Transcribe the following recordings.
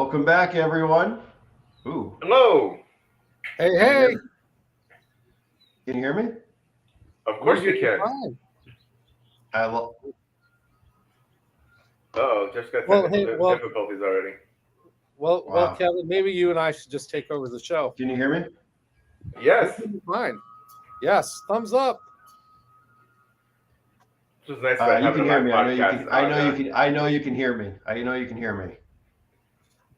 Welcome back, everyone. Ooh, Hello. Hey, can you hear hey. me? Can you hear me? Of We're course we doing can. fine. I lo- Oh, just got Well, technical hey, well, difficulties already. well, wow. Kevin, maybe you and I should just take over the show. Can you hear me? We're Yes. doing fine. Yes, thumbs up. This is nice about You having can a hear live me. I know you podcast can. I on. know you can. I know you can hear me. I know you can hear me.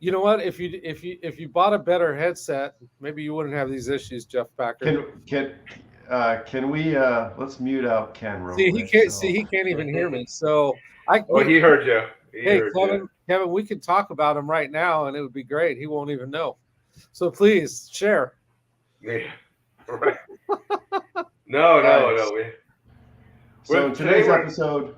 You know what? If you bought a better headset, maybe you wouldn't have these issues, Jeff Packer. Can we let's mute out Ken real See, he quick. can't. So See, he can't even hear me. So Oh, he heard you. He Hey, heard you. Kevin, we could talk about him right now, and it would be great. He won't even know. So please share. Yeah. Right. No. Nice. We, so in today today's we're episode,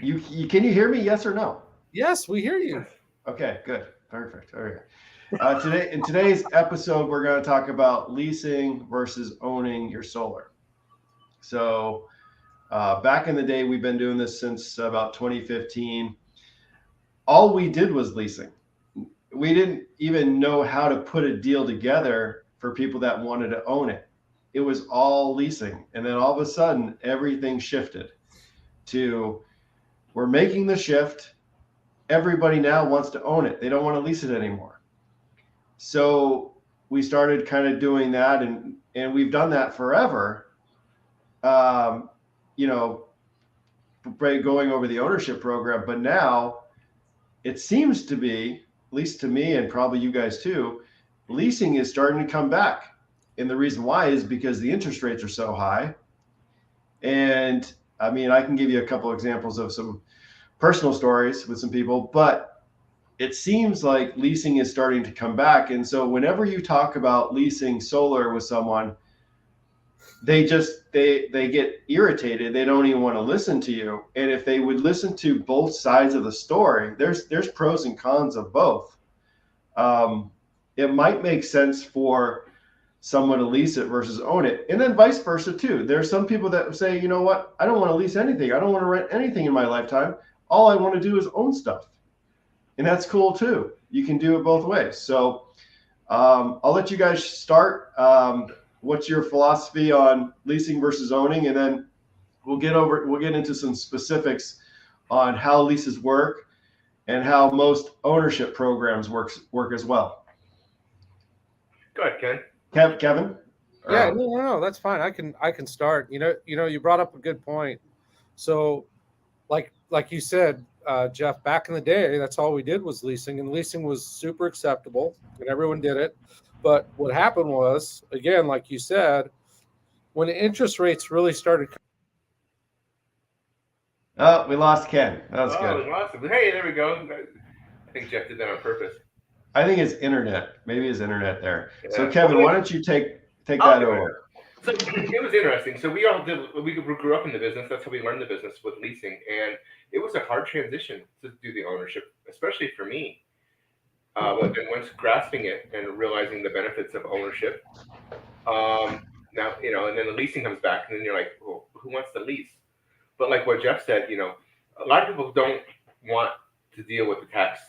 you can you hear me? Yes or no? Yes, we hear you. Okay, good, perfect. Okay. In today's episode, we're going to talk about leasing versus owning your solar. So back in the day, we've been doing this since about 2015. All we did was leasing. We didn't even know how to put a deal together for people that wanted to own it. It was all leasing. And then all of a sudden, everything shifted to we're making the shift. Everybody now wants to own it. They don't want to lease it anymore. So we started kind of doing that, and we've done that forever. You know, going over the ownership program, but now it seems to be, at least to me and probably you guys too, leasing is starting to come back. And the reason why is because the interest rates are so high. And I mean, I can give you a couple examples of some personal stories with some people, but it seems like leasing is starting to come back. And so whenever you talk about leasing solar with someone, they get irritated. They don't even want to listen to you. And if they would listen to both sides of the story, there's pros and cons of both. It might make sense for someone to lease it versus own it, and then vice versa too. There's some people that say, you know what, I don't want to lease anything. I don't want to rent anything in my lifetime. All I want to do is own stuff, and that's cool too. You can do it both ways. So I'll let you guys start. What's your philosophy on leasing versus owning, and then we'll get into some specifics on how leases work and how most ownership programs work as well. Go ahead, Ken. Kevin? Yeah, no, that's fine. I can start. You brought up a good point. So, like you said, Jeff, back in the day, that's all we did was leasing, and leasing was super acceptable, and everyone did it. But what happened was, again, like you said, when interest rates really started. Oh, we lost Ken. That's Oh, good. awesome. Hey, there we go. I think Jeff did that on purpose. I think it's internet. Maybe his internet there. Yeah. So Kevin, why don't you take that over? So it was interesting. So we grew up in the business. That's how we learned the business with leasing, and it was a hard transition to do the ownership, especially for me. But then once grasping it and realizing the benefits of ownership, now and then the leasing comes back, and then you're like, well, who wants to lease? But like what Jeff said, a lot of people don't want to deal with the tax,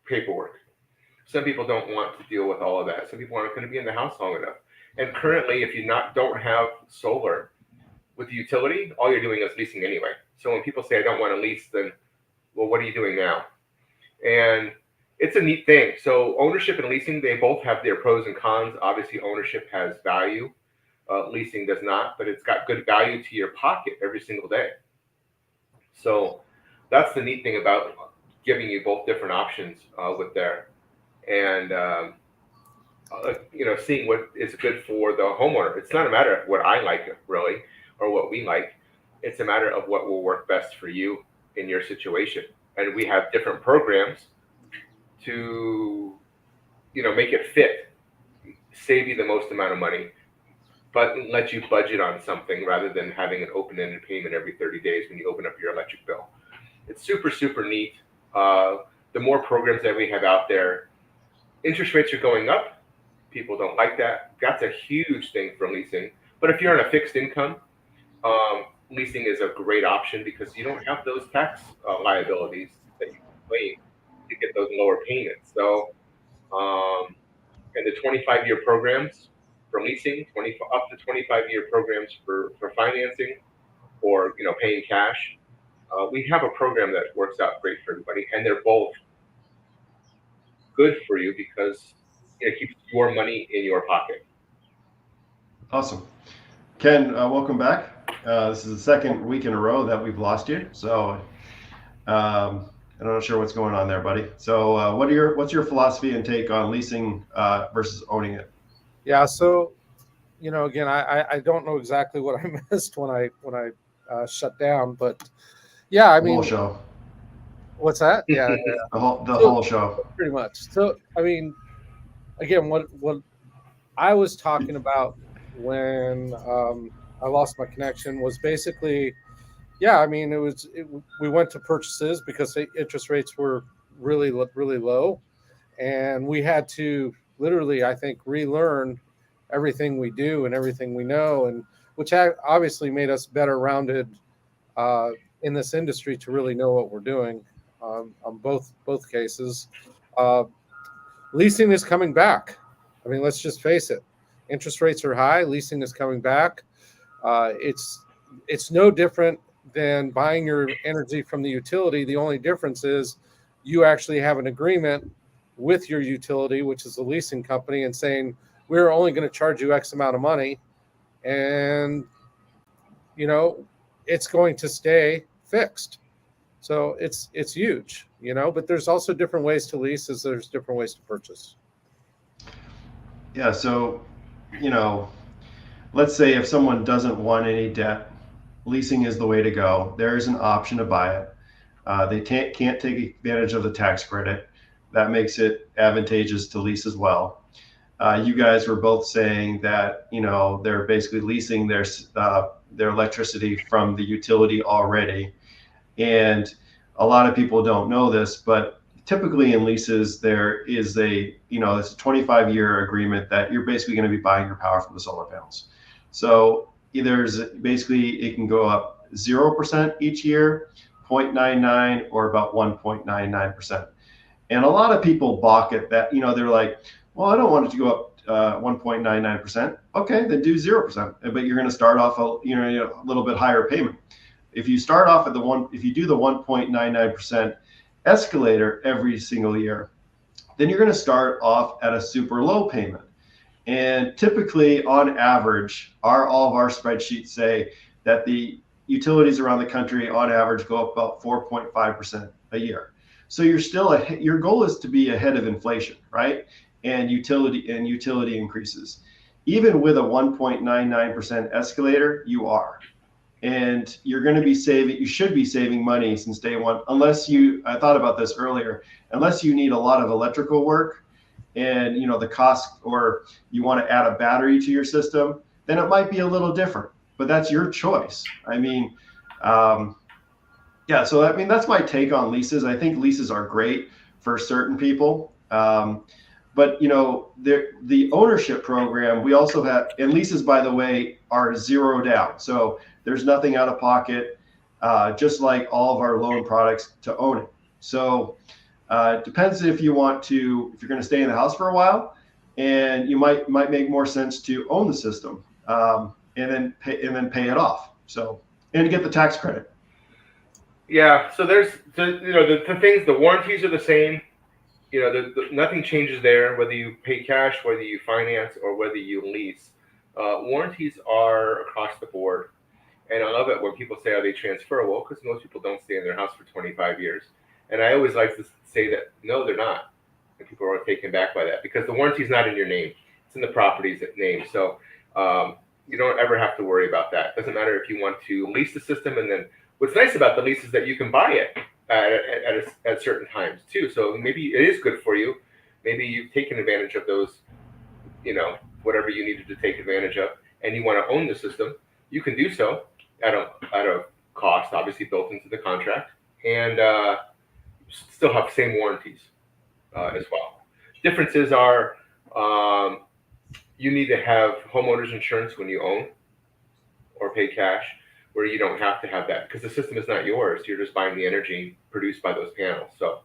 paperwork. Some people don't want to deal with all of that. Some people aren't going to be in the house long enough. And currently, if you don't have solar with the utility, all you're doing is leasing anyway. So when people say I don't want to lease, then well, what are you doing now? And it's a neat thing. So ownership and leasing, they both have their pros and cons. Obviously, ownership has value. Leasing does not, but it's got good value to your pocket every single day. So that's the neat thing about giving you both different options with there. And seeing what is good for the homeowner. It's not a matter of what I like really or what we like. It's a matter of what will work best for you in your situation. And we have different programs to make it fit, save you the most amount of money, but let you budget on something rather than having an open-ended payment every 30 days when you open up your electric bill. It's super, super neat. The more programs that we have out there, interest rates are going up. People don't like that. That's a huge thing for leasing. But if you're on a fixed income, leasing is a great option because you don't have those tax liabilities that you claim to get those lower payments. So, and the 25-year programs for leasing, up to 25-year programs for financing, or paying cash. We have a program that works out great for everybody, and they're both good for you because it keeps your money in your pocket. Awesome. Ken, welcome back. This is the second week in a row that we've lost you. So I'm not sure what's going on there, buddy. So what's your philosophy and take on leasing versus owning it? Yeah. So, again, I don't know exactly what I missed when I shut down, but yeah, I mean, whole show. What's that? Yeah. The whole show. Pretty much. So, I mean, again, what I was talking about when I lost my connection was basically, yeah, I mean, we went to purchases because the interest rates were really, really low. And we had to literally, I think, relearn everything we do and everything we know, and which obviously made us better rounded in this industry to really know what we're doing on both cases. Leasing is coming back. I mean, let's just face it. Interest rates are high. Leasing is coming back. It's no different than buying your energy from the utility. The only difference is you actually have an agreement with your utility, which is a leasing company, and saying we're only going to charge you X amount of money, and it's going to stay fixed. So it's huge, but there's also different ways to lease as there's different ways to purchase. Yeah. So, let's say if someone doesn't want any debt, leasing is the way to go. There is an option to buy it. They can't take advantage of the tax credit. That makes it advantageous to lease as well. You guys were both saying that they're basically leasing their electricity from the utility already, and a lot of people don't know this, but typically in leases there is it's a 25-year agreement that you're basically going to be buying your power from the solar panels. So it can go up 0% each year, 0.99, or about 1.99%. And a lot of people balk at that. They're like, well, I don't want it to go up 1.99%. Okay, then do 0%, but you're going to start off a little bit higher payment. If you start off at if you do the 1.99% escalator every single year, then you're going to start off at a super low payment. And typically, on average, all of our spreadsheets say that the utilities around the country, on average, go up about 4.5% a year. So your goal is to be ahead of inflation, right? And utility increases. Even with a 1.99% escalator, you are. And you're going to be you should be saving money since day one, I thought about this earlier, unless you need a lot of electrical work and the cost, or you want to add a battery to your system, then it might be a little different, but that's your choice. I mean, yeah, so that's my take on leases. I think leases are great for certain people. But the ownership program, we also have, and leases, by the way, are zero down. So there's nothing out of pocket, just like all of our loan products to own it. So it depends if you're going to stay in the house for a while, and you might make more sense to own the system, and then pay it off. So, and get the tax credit. Yeah. So there's the things, the warranties are the same. Nothing changes there, whether you pay cash, whether you finance, or whether you lease. Warranties are across the board. And I love it when people say, are they transferable? Because most people don't stay in their house for 25 years. And I always like to say that, no, they're not. And people are taken back by that because the warranty is not in your name. It's in the property's name. So you don't ever have to worry about that. It doesn't matter if you want to lease the system. And then what's nice about the lease is that you can buy it at certain times too. So maybe it is good for you. Maybe you've taken advantage of those, whatever you needed to take advantage of, and you want to own the system. You can do so at a cost, obviously built into the contract, and still have the same warranties as well. Differences are you need to have homeowners insurance when you own or pay cash, where you don't have to have that because the system is not yours. You're just buying the energy produced by those panels. So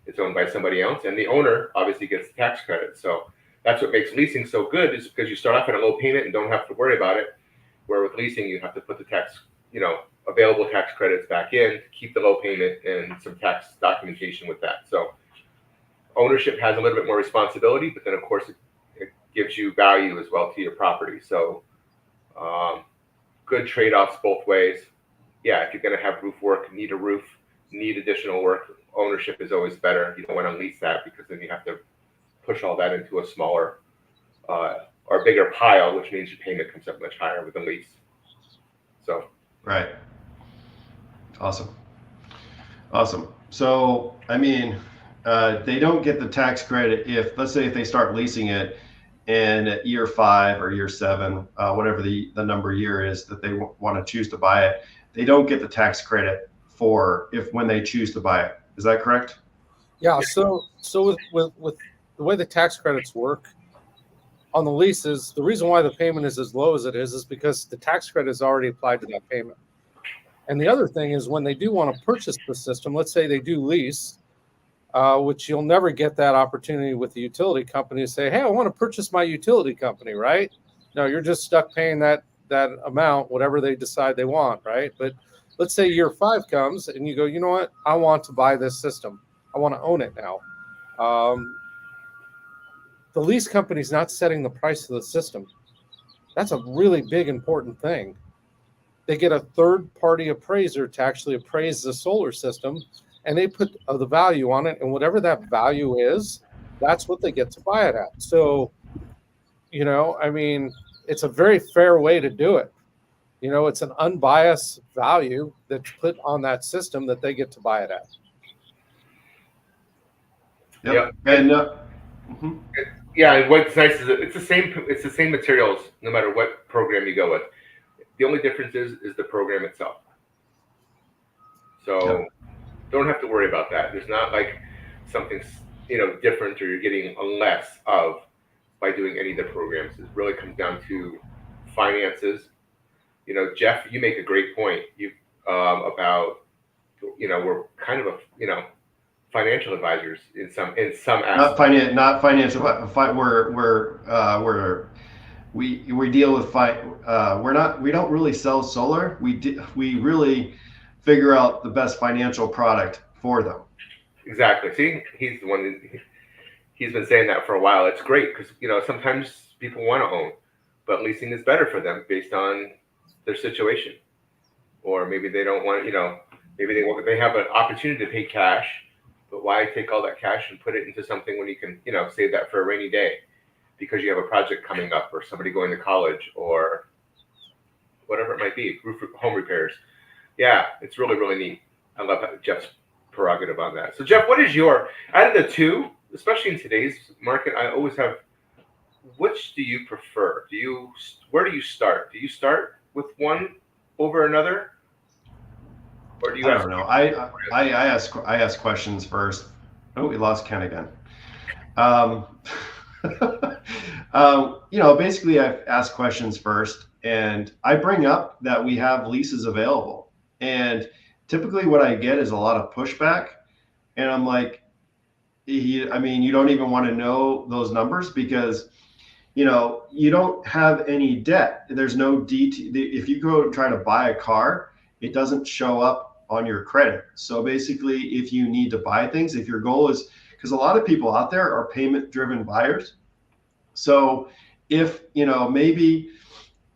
It's owned by somebody else, and the owner obviously gets the tax credit. So that's what makes leasing so good, is because you start off at a low payment and don't have to worry about it. Where with leasing, you have to put the tax, available tax credits back in to keep the low payment and some tax documentation with that. So ownership has a little bit more responsibility, but then of course it gives you value as well to your property. So good trade-offs both ways. Yeah, if you're going to have roof work, need a roof, need additional work, ownership is always better. You don't want to lease that, because then you have to push all that into a smaller or bigger pile, which means your payment comes up much higher with a lease. So Right. Awesome. So, I mean, they don't get the tax credit if, let's say, if they start leasing it in year 5 or year 7, whatever the number year is that they want to choose to buy it. They don't get the tax credit for when they choose to buy it. Is that correct? Yeah. So with the way the tax credits work on the leases, the reason why the payment is as low as it is because the tax credit is already applied to that payment. And the other thing is, when they do want to purchase the system, let's say they do lease, which you'll never get that opportunity with the utility company to say, hey, I want to purchase my utility company, right? No, you're just stuck paying that amount, whatever they decide they want, right? But let's say year 5 comes and you go, you know what? I want to buy this system. I want to own it now. The lease company is not setting the price of the system. That's a really big, important thing. They get a third-party appraiser to actually appraise the solar system, and they put the value on it, and whatever that value is, that's what they get to buy it at. So, I mean, it's a very fair way to do it. It's an unbiased value that's put on that system that they get to buy it at. Yep. Yeah. And yeah, and what's nice is that it's the same materials no matter what program you go with. The only difference is the program itself. So don't have to worry about that. There's not like something different, or you're getting a less of by doing any of the programs. It really comes down to finances. Jeff, you make a great point. About we're kind of financial advisors in some aspects. not financial. We deal with we don't really sell solar. We really figure out the best financial product for them. Exactly. See, he's the one he's been saying that for a while. It's great because sometimes people want to own, but leasing is better for them based on their situation, or maybe they don't want maybe they have an opportunity to pay cash, but why take all that cash and put it into something when you can save that for a rainy day, because you have a project coming up, or somebody going to college, or whatever it might be, home repairs. Yeah, it's really, really neat. I love Jeff's prerogative on that. So Jeff, what is out of the two, especially in today's market, I always have, which do you prefer? Where do you start? Do you start with one over another? Or do you I don't know. I ask questions first. Oh, we lost Ken again. Basically I ask questions first, and I bring up that we have leases available. And typically what I get is a lot of pushback. And I'm like, you don't even want to know those numbers, because, you don't have any debt. There's no DT. If you go try to buy a car, it doesn't show up on your credit. So basically, if you need to buy things, if your goal is, because a lot of people out there are payment driven buyers. So if, maybe,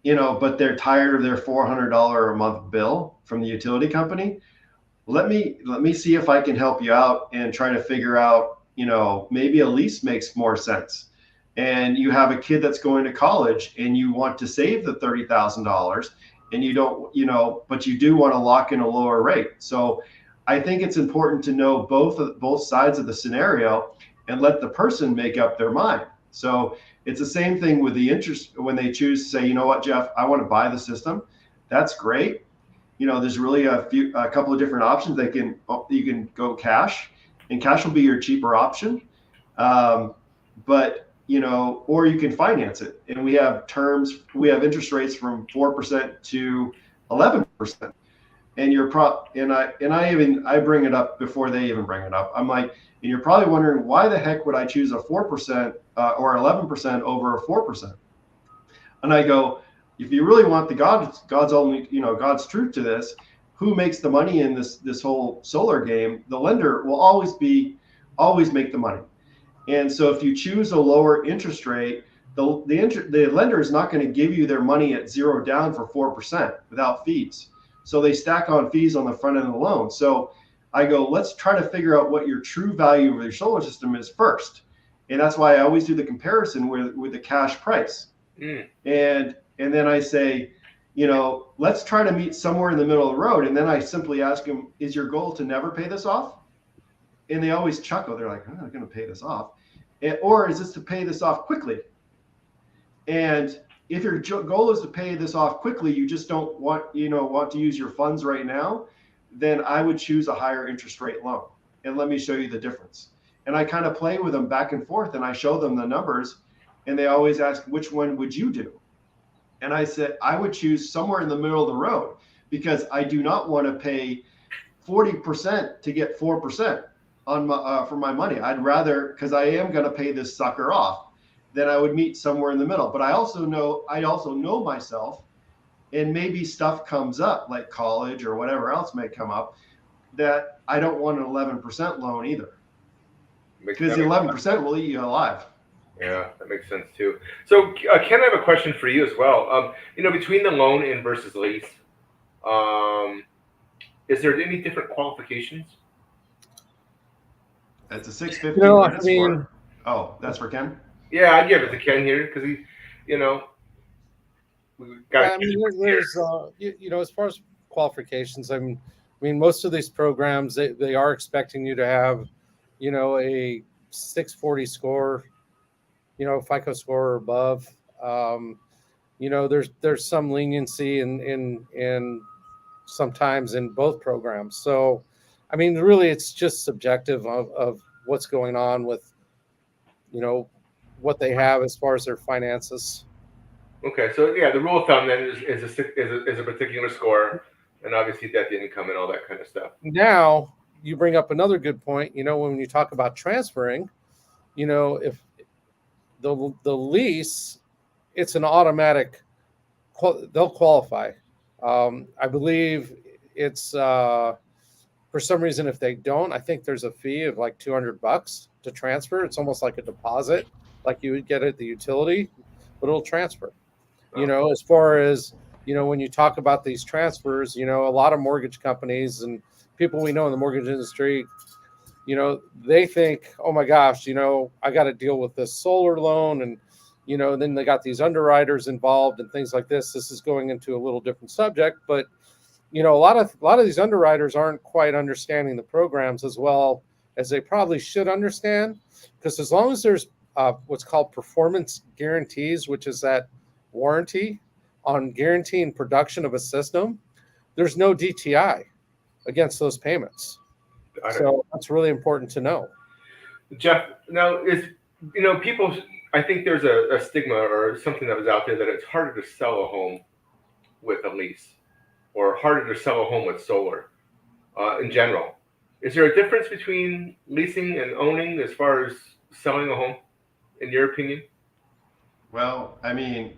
but they're tired of their $400 a month bill from the utility company, let me see if I can help you out and try to figure out, maybe a lease makes more sense. And you have a kid that's going to college and you want to save the $30,000, and you don't, but you do want to lock in a lower rate. So I think it's important to know both sides of the scenario and let the person make up their mind. So it's the same thing with the interest when they choose to say, you know what, Jeff, I want to buy the system. That's great. There's really a couple of different options. You can go cash, and cash will be your cheaper option. But or you can finance it. And we have interest rates from 4% to 11%. and I bring it up before they even bring it up. I'm like, and you're probably wondering, why the heck would I choose a 4% or 11% over a 4%? And I go, if you really want God's only, God's truth to this, who makes the money in this whole solar game? The lender will always make the money. And so if you choose a lower interest rate, the lender is not going to give you their money at zero down for 4% without fees. So they stack on fees on the front end of the loan. So I go, let's try to figure out what your true value of your solar system is first. And that's why I always do the comparison with the cash price. And then I say, let's try to meet somewhere in the middle of the road. And then I simply ask them, is your goal to never pay this off? And they always chuckle. They're like, I'm not going to pay this off. Or is this to pay this off quickly? And if your goal is to pay this off quickly, you just don't want to use your funds right now, then I would choose a higher interest rate loan. And let me show you the difference. And I kind of play with them back and forth, and I show them the numbers, and they always ask, which one would you do? And I said, I would choose somewhere in the middle of the road, because I do not want to pay 40% to get 4% on for my money. I'd rather, because I am going to pay this sucker off, then I would meet somewhere in the middle. But I also know myself, and maybe stuff comes up like college or whatever else may come up, that I don't want an 11% loan either, because the 11% will eat you alive. Yeah, that makes sense too. So Ken, I have a question for you as well. Between the loan and versus lease, is there any different qualifications? It's a 650. That's for Ken? Yeah, I give it to Ken here because he, we got. There's as far as qualifications, I mean, most of these programs they are expecting you to have, a 640 score, FICO score or above. There's some leniency in sometimes in both programs. So, I mean, really, it's just subjective of what's going on with, what they have as far as their finances. Okay, so yeah, the rule of thumb then is a particular score, and obviously debt to income and all that kind of stuff. Now you bring up another good point. When you talk about transferring, if the lease, it's an automatic, they'll qualify. I believe it's for some reason, if they don't, I think there's a fee of like $200 to transfer. It's almost like a deposit, like you would get at the utility, but it'll transfer. As far as, when you talk about these transfers, a lot of mortgage companies and people we know in the mortgage industry, they think, oh my gosh, I got to deal with this solar loan, and, then they got these underwriters involved and things like this. This is going into a little different subject, but a lot of these underwriters aren't quite understanding the programs as well as they probably should understand, because as long as there's what's called performance guarantees, which is that warranty on guaranteeing production of a system, there's no DTI against those payments. So that's really important to know. Jeff, now people, I think there's a stigma or something that was out there that it's harder to sell a home with a lease, or harder to sell a home with solar in general. Is there a difference between leasing and owning as far as selling a home, in your opinion? Well, I mean,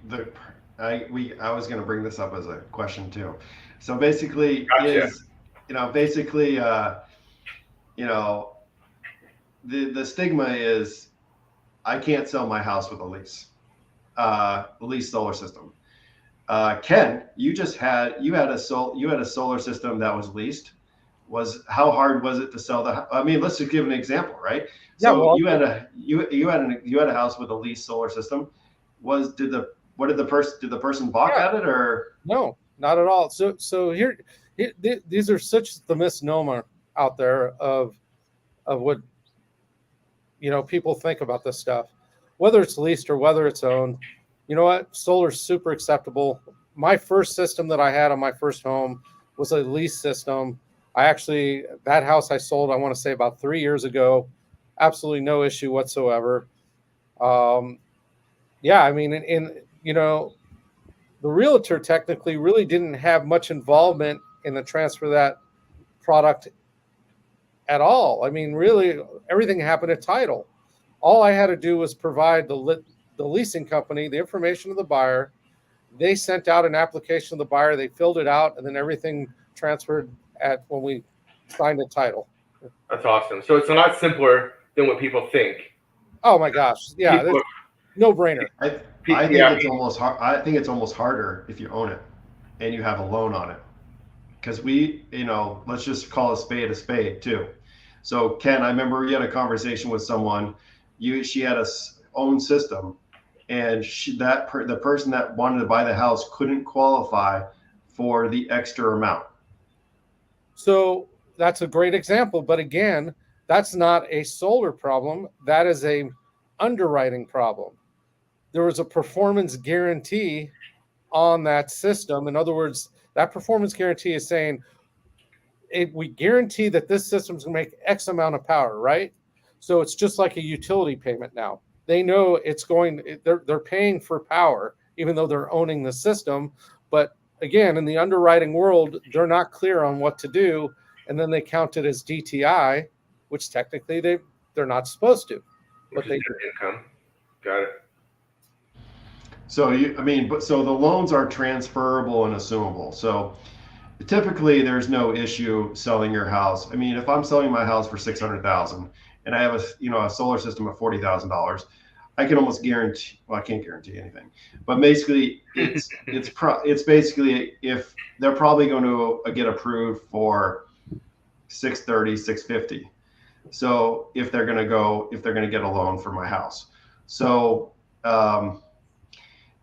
I was going to bring this up as a question too. So basically, gotcha. The stigma is I can't sell my house with a lease solar system. Ken, you had a solar system that was leased. How hard was it to sell I mean, let's just give an example, right? So you had a house with a leased solar system. Did the person balk at it, or? No, not at all. So here these are such the misnomer out there of what people think about this stuff, whether it's leased or whether it's owned. You know what? Solar's super acceptable. My first system that I had on my first home was a lease system. That house I sold, I want to say about 3 years ago, absolutely no issue whatsoever. I mean, the realtor technically really didn't have much involvement and to transfer that product at all. I mean, really, everything happened at title. All I had to do was provide the leasing company the information of the buyer. They sent out an application to the buyer. They filled it out, and then everything transferred at when we signed a title. That's awesome. So it's a lot simpler than what people think. Oh my gosh, yeah, People, no brainer. I think it's almost hard. I think it's almost harder if you own it and you have a loan on it, because let's just call a spade too. So Ken, I remember we had a conversation with someone. She had a own system, and the person that wanted to buy the house couldn't qualify for the extra amount. So that's a great example, but again, that's not a solar problem. That is a underwriting problem. There was a performance guarantee on that system. In other words, that performance guarantee is saying we guarantee that this system's going to make X amount of power, right? So it's just like a utility payment now. They know they're paying for power, even though they're owning the system. But again, in the underwriting world, they're not clear on what to do. And then they count it as DTI, which technically they're not supposed to. But they do. Income. Got it. So so the loans are transferable and assumable. So typically there's no issue selling your house. I mean, if I'm selling my house for $600,000 and I have a solar system of $40,000, I can almost guarantee. Well, I can't guarantee anything, but basically it's basically if they're probably going to get approved for 630, 650. So if they're going to get a loan for my house, so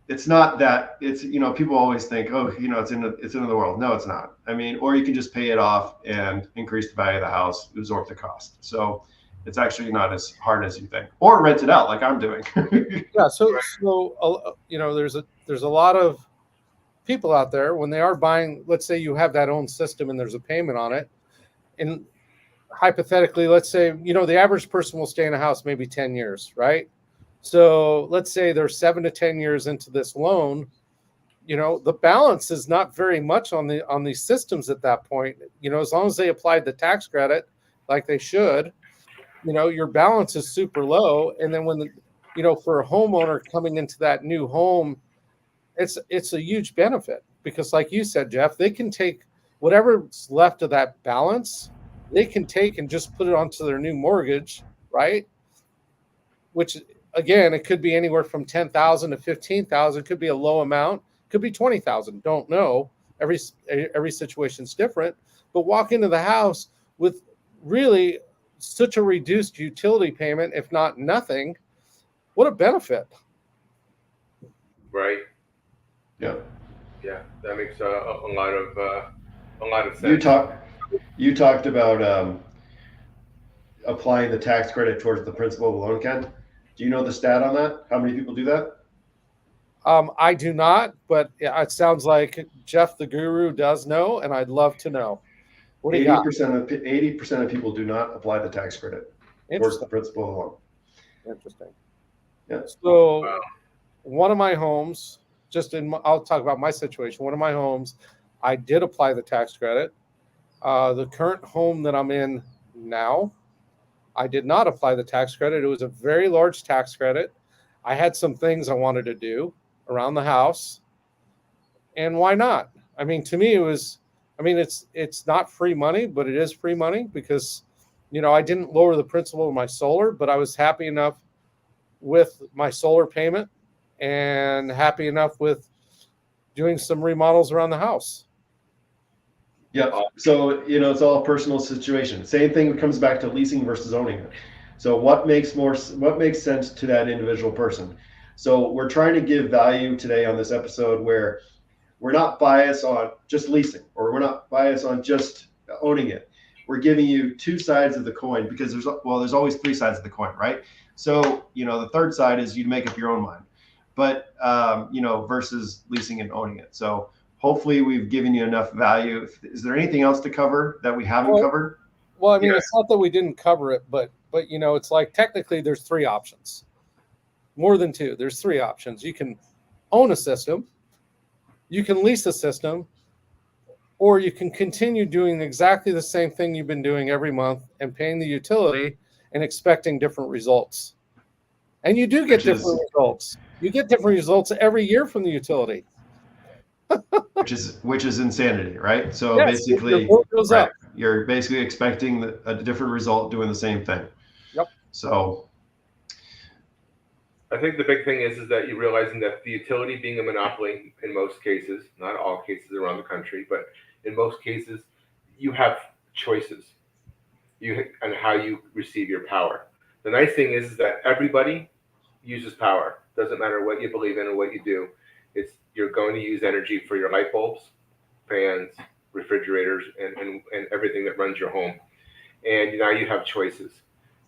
it's not that it's people always think, oh, it's in the world. No, it's not. I mean, or you can just pay it off and increase the value of the house, absorb the cost. So it's actually not as hard as you think, or rent it out like I'm doing. Yeah. So there's a lot of people out there when they are buying. Let's say you have that own system and there's a payment on it, and hypothetically, let's say the average person will stay in a house maybe 10 years, right? So let's say they're 7 to 10 years into this loan. The balance is not very much on these systems at that point. As long as they applied the tax credit like they should, your balance is super low. And then when for a homeowner coming into that new home, it's a huge benefit because, like you said, Jeff, they can take whatever's left of that balance, they can take and just put it onto their new mortgage, right? Which again, it could be anywhere from $10,000 to $15,000. Could be a low amount. Could be $20,000. Don't know. Every situation's different. But walk into the house with really such a reduced utility payment, if not nothing. What a benefit! Right. Yeah. Yeah, that makes a lot of sense. You talked about applying the tax credit towards the principal of the loan, Ken. Do you know the stat on that? How many people do that? I do not, but it sounds like Jeff the Guru does know, and I'd love to know. What do you got? 80% of people do not apply the tax credit towards the principal of the loan. Interesting. Yeah. So one of my homes, I'll talk about my situation. One of my homes, I did apply the tax credit. The current home that I'm in now, I did not apply the tax credit. It was a very large tax credit. I had some things I wanted to do around the house. And why not? I mean, to me, it's not free money, but it is free money because, I didn't lower the principal of my solar, but I was happy enough with my solar payment and happy enough with doing some remodels around the house. Yeah. So, it's all a personal situation. Same thing comes back to leasing versus owning it. So what makes sense to that individual person? So we're trying to give value today on this episode where we're not biased on just leasing, or we're not biased on just owning it. We're giving you two sides of the coin because there's always three sides of the coin, right? So, the third side is you make up your own mind, but, versus leasing and owning it. So hopefully we've given you enough value. Is there anything else to cover that we haven't covered? Well, I mean, It's not that we didn't cover it, but it's like technically there's three options. More than two. There's three options. You can own a system, you can lease a system, or you can continue doing exactly the same thing you've been doing every month and paying the utility and expecting different results. And you do get different results. You get different results every year from the utility. which is insanity, right? So Yes, your basically, bill goes right, up. you're basically expecting a different result doing the same thing. Yep. So I think the big thing is that you're realizing that the utility being a monopoly in most cases, not all cases around the country, but in most cases, you have choices and how you receive your power. The nice thing is that everybody uses power. Doesn't matter what you believe in or what you do. You're going to use energy for your light bulbs, fans, refrigerators, and everything that runs your home. And now you have choices.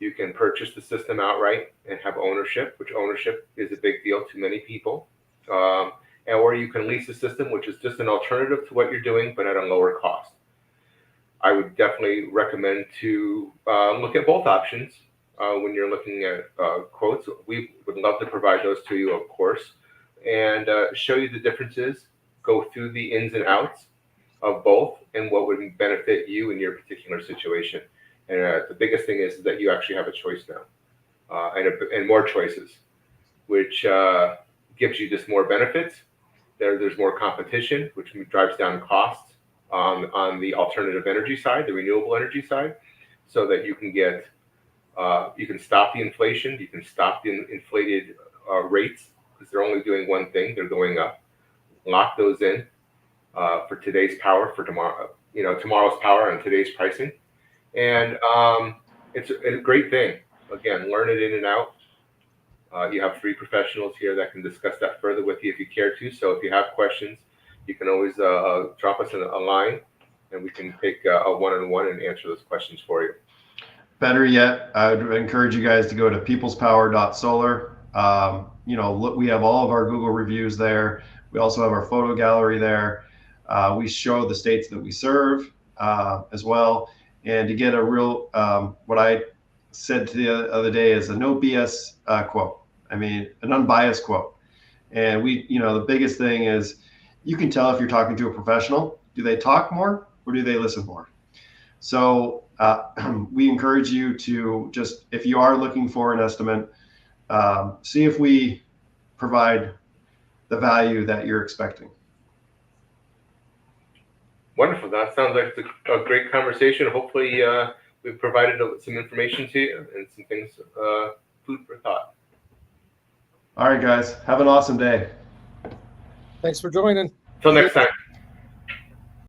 You can purchase the system outright and have ownership, which ownership is a big deal to many people. Or you can lease the system, which is just an alternative to what you're doing, but at a lower cost. I would definitely recommend to look at both options when you're looking at quotes. We would love to provide those to you, of course, and show you the differences, go through the ins and outs of both and what would benefit you in your particular situation. And the biggest thing is that you actually have a choice now and more choices, which gives you just more benefits. There's more competition, which drives down costs on the alternative energy side, the renewable energy side, so that you can get you can stop the inflation, you can stop the inflated rates because they're only doing one thing, they're going up. Lock those in for today's power, for tomorrow, tomorrow's power and today's pricing, and it's a great thing. Again, learn it in and out. You have 3 professionals here that can discuss that further with you if you care to. So if you have questions, you can always drop us a line, and we can take a one-on-one and answer those questions for you. better yet, I would encourage you guys to go to peoplespower.solar. Look, we have all of our Google reviews there. We also have our photo gallery there. We show the states that we serve as well. And to get a real, what I said to the other day is a no BS quote. I mean, an unbiased quote. And the biggest thing is you can tell if you're talking to a professional. Do they talk more or do they listen more? So we encourage you to just, if you are looking for an estimate, see if we provide the value that you're expecting. Wonderful. That sounds like a great conversation. Hopefully, we've provided some information to you and some things, food for thought. All right, guys. Have an awesome day. Thanks for joining. Until next time.